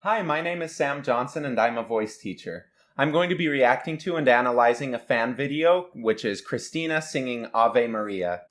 Hi, my name is Sam Johnson and I'm a voice teacher. I'm going to be reacting to and analyzing a fan video, which is Christina singing Ave Maria.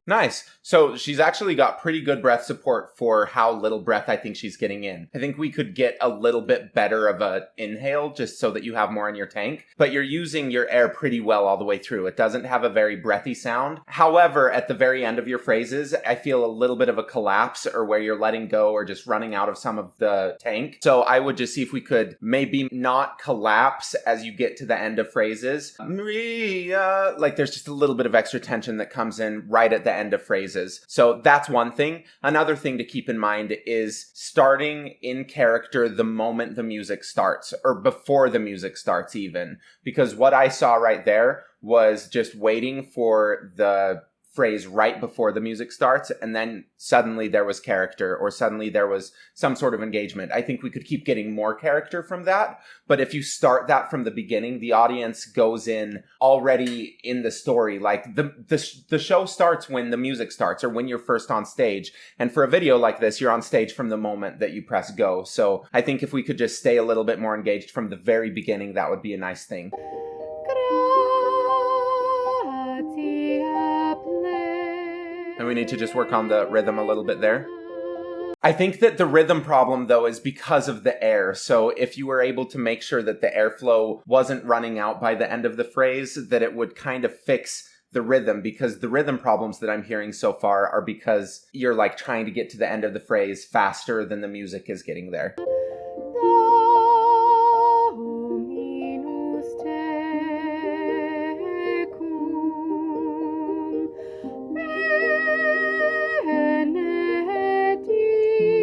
Nice. So she's actually got pretty good breath support for how little breath I think she's getting in. I think we could get a little bit better of an inhale just so that you have more in your tank, but you're using your air pretty well all the way through. It doesn't have a very breathy sound. However, at the very end of your phrases, I feel a little bit of a collapse or where you're letting go or just running out of some of the tank. So I would just see if we could maybe not collapse as you get to the end of phrases. Maria, like there's just a little bit of extra tension that comes in right at the end of phrases. So that's one thing. Another thing to keep in mind is starting in character the moment the music starts, or before the music starts even, because what I saw right there was just waiting for the phrase right before the music starts, and then suddenly there was character, or suddenly there was some sort of engagement. I think we could keep getting more character from that, but if you start that from the beginning, the audience goes in already in the story. Like the show starts when the music starts, or when you're first on stage. And for a video like this, you're on stage from the moment that you press go. So I think if we could just stay a little bit more engaged from the very beginning, that would be a nice thing. And we need to just work on the rhythm a little bit there. I think that the rhythm problem, though, is because of the air. So if you were able to make sure that the airflow wasn't running out by the end of the phrase, that it would kind of fix the rhythm, because the rhythm problems that I'm hearing so far are because you're like trying to get to the end of the phrase faster than the music is getting there.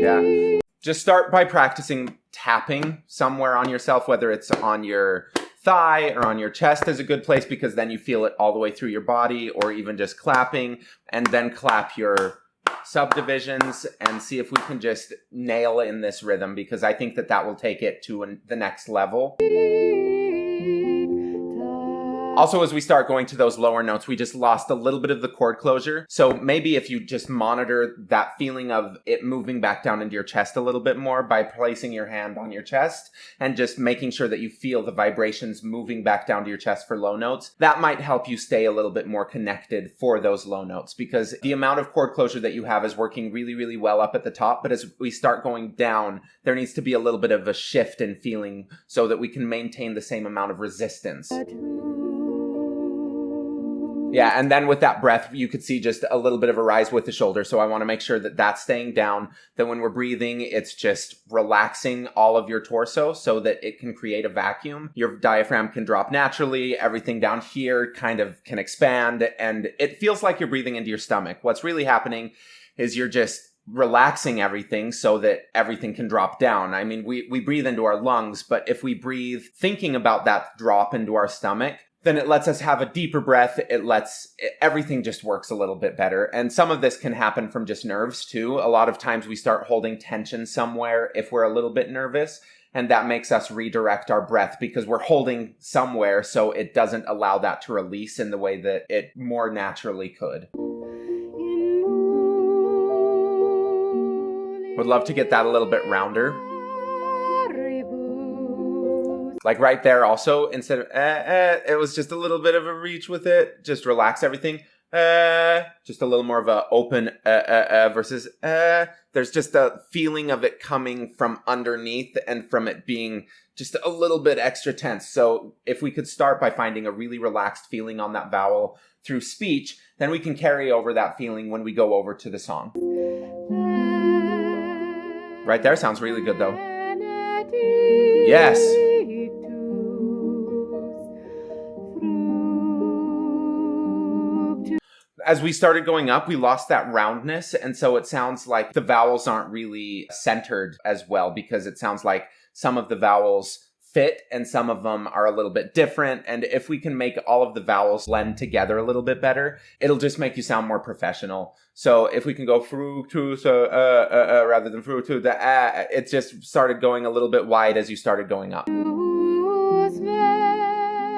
Yeah. Just start by practicing tapping somewhere on yourself, whether it's on your thigh or on your chest is a good place, because then you feel it all the way through your body, or even just clapping, and then clap your subdivisions and see if we can just nail in this rhythm, because I think that will take it to the next level. Also, as we start going to those lower notes, we just lost a little bit of the chord closure. So maybe if you just monitor that feeling of it moving back down into your chest a little bit more by placing your hand on your chest and just making sure that you feel the vibrations moving back down to your chest for low notes, that might help you stay a little bit more connected for those low notes, because the amount of chord closure that you have is working really, really well up at the top. But as we start going down, there needs to be a little bit of a shift in feeling so that we can maintain the same amount of resistance. Yeah, and then with that breath, you could see just a little bit of a rise with the shoulder. So I want to make sure that that's staying down, that when we're breathing, it's just relaxing all of your torso so that it can create a vacuum. Your diaphragm can drop naturally. Everything down here kind of can expand, and it feels like you're breathing into your stomach. What's really happening is you're just relaxing everything so that everything can drop down. I mean, we breathe into our lungs, but if we breathe thinking about that drop into our stomach, then it lets us have a deeper breath. Everything just works a little bit better. And some of this can happen from just nerves too. A lot of times we start holding tension somewhere if we're a little bit nervous, and that makes us redirect our breath because we're holding somewhere, so it doesn't allow that to release in the way that it more naturally could. Would love to get that a little bit rounder. Like right there also, instead of it was just a little bit of a reach with it. Just relax everything. Just a little more of a open versus there's just a feeling of it coming from underneath and from it being just a little bit extra tense. So if we could start by finding a really relaxed feeling on that vowel through speech, then we can carry over that feeling when we go over to the song. Right there sounds really good though. Yes. as we started going up, we lost that roundness. And so it sounds like the vowels aren't really centered as well, because it sounds like some of the vowels fit and some of them are a little bit different. And if we can make all of the vowels blend together a little bit better, it'll just make you sound more professional. So if we can go through to rather than through to the it just started going a little bit wide as you started going up.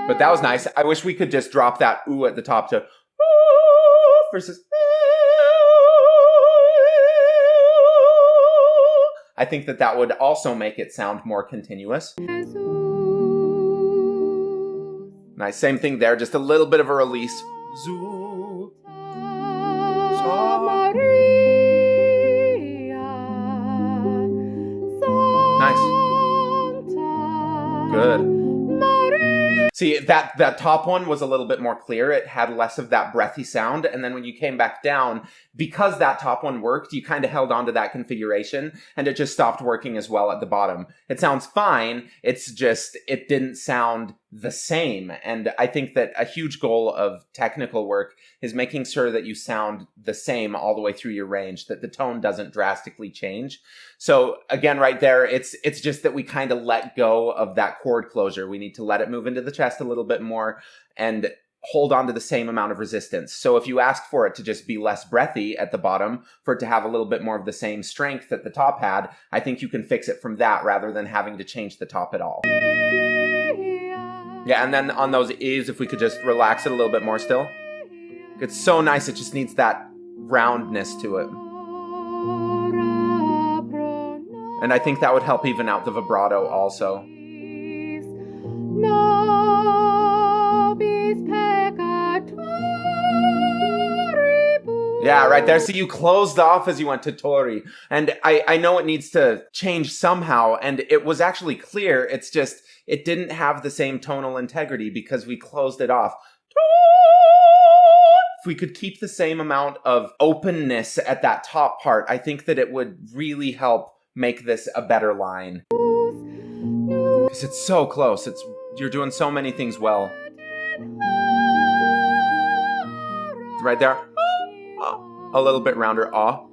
But that was nice. I wish we could just drop that ooh at the top to ooh versus I think that would also make it sound more continuous. Nice. Same thing there. Just a little bit of a release. Zoo. Nice. Good. See, that top one was a little bit more clear. It had less of that breathy sound. And then when you came back down, because that top one worked, you kind of held on to that configuration and it just stopped working as well at the bottom. It sounds fine. It's just, it didn't sound the same. And I think that a huge goal of technical work is making sure that you sound the same all the way through your range, that the tone doesn't drastically change. So again, right there, it's just that we kind of let go of that chord closure. We need to let it move into the chest a little bit more and hold on to the same amount of resistance. So if you ask for it to just be less breathy at the bottom, for it to have a little bit more of the same strength that the top had, I think you can fix it from that rather than having to change the top at all. Yeah, and then on those E's, if we could just relax it a little bit more still. It's so nice, it just needs that roundness to it. And I think that would help even out the vibrato also. Yeah, right there. So you closed off as you went to Tori. And I know it needs to change somehow. And it was actually clear. It's just, it didn't have the same tonal integrity because we closed it off. If we could keep the same amount of openness at that top part, I think that it would really help make this a better line. Because it's so close. You're doing so many things well. Right there. A little bit rounder. Ah.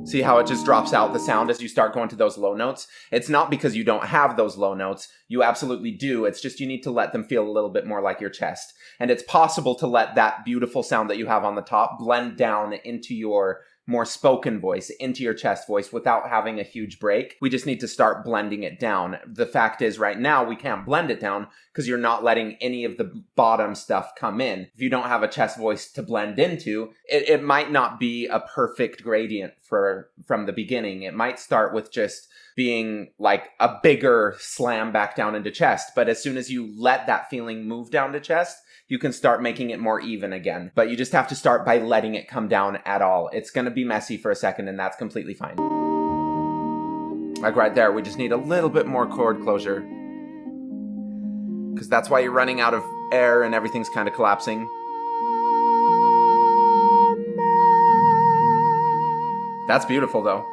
See how it just drops out the sound as you start going to those low notes? It's not because you don't have those low notes. You absolutely do. It's just you need to let them feel a little bit more like your chest. And it's possible to let that beautiful sound that you have on the top blend down into your more spoken voice, into your chest voice without having a huge break. We just need to start blending it down. The fact is right now we can't blend it down because you're not letting any of the bottom stuff come in. If you don't have a chest voice to blend into, it might not be a perfect gradient from the beginning. It might start with just being like a bigger slam back down into chest. But as soon as you let that feeling move down to chest, you can start making it more even again. But you just have to start by letting it come down at all. It's going to be messy for a second, and that's completely fine. Like right there, we just need a little bit more chord closure. Because that's why you're running out of air and everything's kind of collapsing. That's beautiful, though.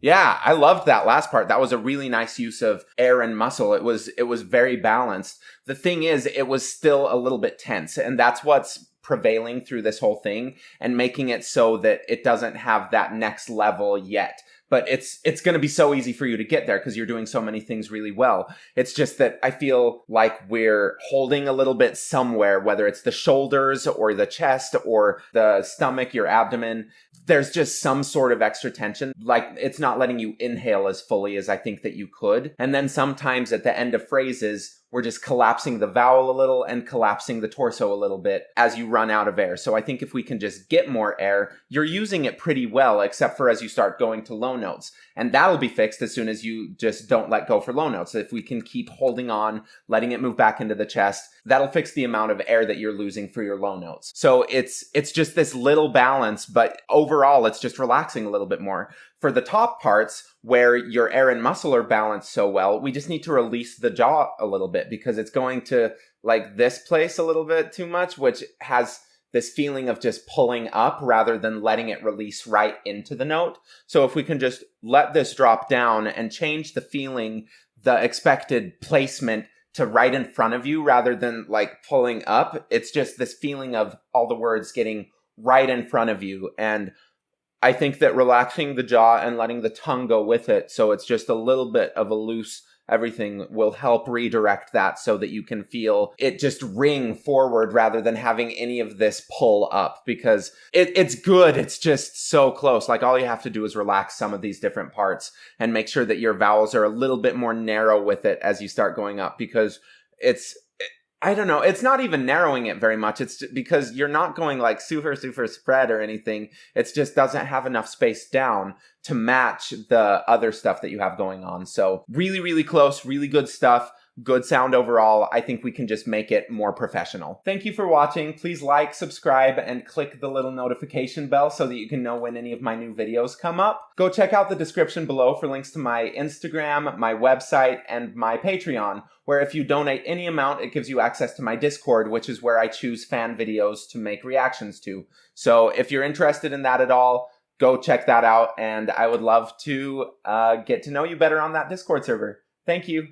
Yeah, I loved that last part. That was a really nice use of air and muscle. It was very balanced. The thing is, it was still a little bit tense, and that's what's prevailing through this whole thing and making it so that it doesn't have that next level yet. But it's going to be so easy for you to get there because you're doing so many things really well. It's just that I feel like we're holding a little bit somewhere, whether it's the shoulders or the chest or the stomach, your abdomen. There's just some sort of extra tension. Like it's not letting you inhale as fully as I think that you could. And then sometimes at the end of phrases, we're just collapsing the vowel a little and collapsing the torso a little bit as you run out of air. So I think if we can just get more air, you're using it pretty well, except for as you start going to low notes. And that'll be fixed as soon as you just don't let go for low notes. If we can keep holding on, letting it move back into the chest, that'll fix the amount of air that you're losing for your low notes. So it's just this little balance, but overall it's just relaxing a little bit more. For the top parts, where your air and muscle are balanced so well, we just need to release the jaw a little bit because it's going to like this place a little bit too much, which has this feeling of just pulling up rather than letting it release right into the note. So if we can just let this drop down and change the feeling, the expected placement to right in front of you rather than like pulling up, it's just this feeling of all the words getting right in front of you. And I think that relaxing the jaw and letting the tongue go with it, so it's just a little bit of a loose everything, will help redirect that so that you can feel it just ring forward rather than having any of this pull up, because it's good. It's just so close. Like all you have to do is relax some of these different parts and make sure that your vowels are a little bit more narrow with it as you start going up, because I don't know, it's not even narrowing it very much. It's because you're not going like super spread or anything. It just doesn't have enough space down to match the other stuff that you have going on. So really, really close, really good stuff. Good sound overall. I think we can just make it more professional. Thank you for watching. Please like, subscribe, and click the little notification bell so that you can know when any of my new videos come up. Go check out the description below for links to my Instagram, my website, and my Patreon, where if you donate any amount, it gives you access to my Discord, which is where I choose fan videos to make reactions to. So if you're interested in that at all, go check that out, and I would love to get to know you better on that Discord server. Thank you.